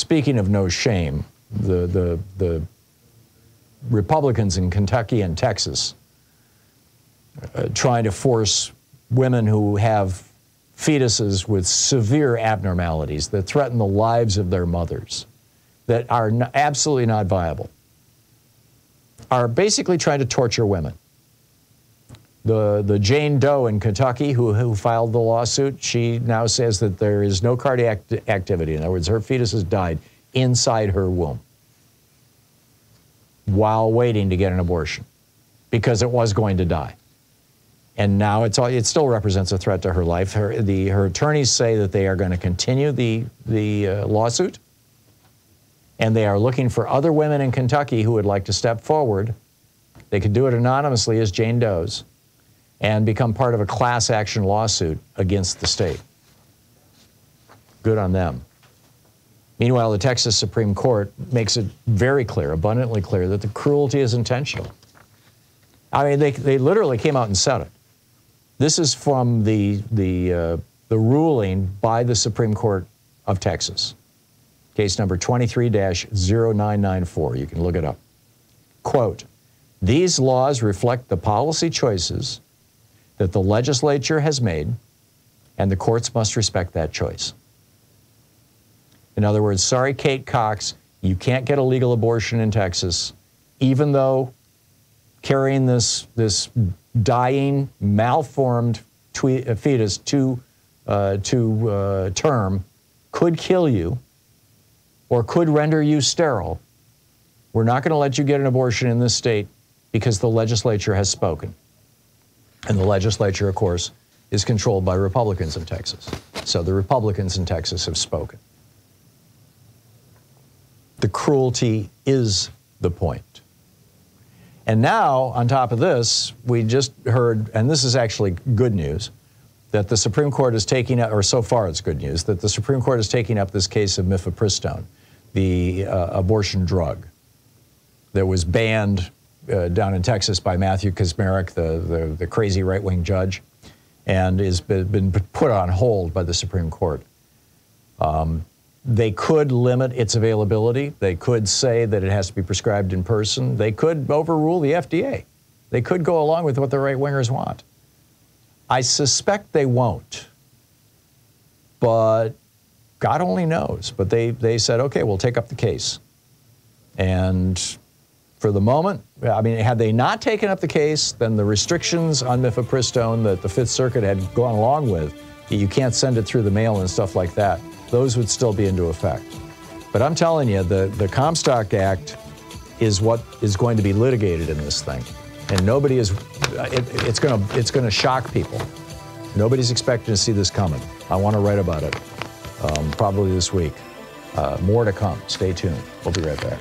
speaking of no shame, the Republicans in Kentucky and Texas trying to force women who have fetuses with severe abnormalities that threaten the lives of their mothers, that are absolutely not viable, are basically trying to torture women. The Jane Doe in Kentucky who filed the lawsuit, she now says that there is no cardiac activity. In other words, her fetus has died inside her womb while waiting to get an abortion because it was going to die. And now it still represents a threat to her life. Her attorneys say that they are going to continue the lawsuit, and they are looking for other women in Kentucky who would like to step forward. They could do it anonymously as Jane Does and become part of a class action lawsuit against the state. Good on them. Meanwhile, the Texas Supreme Court makes it very clear, abundantly clear, that the cruelty is intentional. I mean, they literally came out and said it. This is from the ruling by the Supreme Court of Texas. Case number 23-0994. You can look it up. Quote, "These laws reflect the policy choices that the legislature has made, and the courts must respect that choice." In other words, sorry, Kate Cox, you can't get a legal abortion in Texas, even though carrying this dying, malformed fetus to term could kill you or could render you sterile. We're not going to let you get an abortion in this state because the legislature has spoken. And the legislature, of course, is controlled by Republicans in Texas. So the Republicans in Texas have spoken. The cruelty is the point. And now, on top of this, we just heard, and this is actually good news, that the Supreme Court is taking up, or so far it's good news, that the Supreme Court is taking up this case of mifepristone, the abortion drug that was banned down in Texas by Matthew Kacsmaryk, the crazy right-wing judge, and has been put on hold by the Supreme Court. They could limit its availability. They could say that it has to be prescribed in person. They could overrule the FDA. They could go along with what the right-wingers want. I suspect they won't, but God only knows. But they said, okay, we'll take up the case. And for the moment, I mean, had they not taken up the case, then the restrictions on mifepristone that the Fifth Circuit had gone along with, you can't send it through the mail and stuff like that, those would still be into effect. But I'm telling you, the Comstock Act is what is going to be litigated in this thing. And nobody is, it's going to shock people. Nobody's expecting to see this coming. I want to write about it probably this week. More to come. Stay tuned. We'll be right back.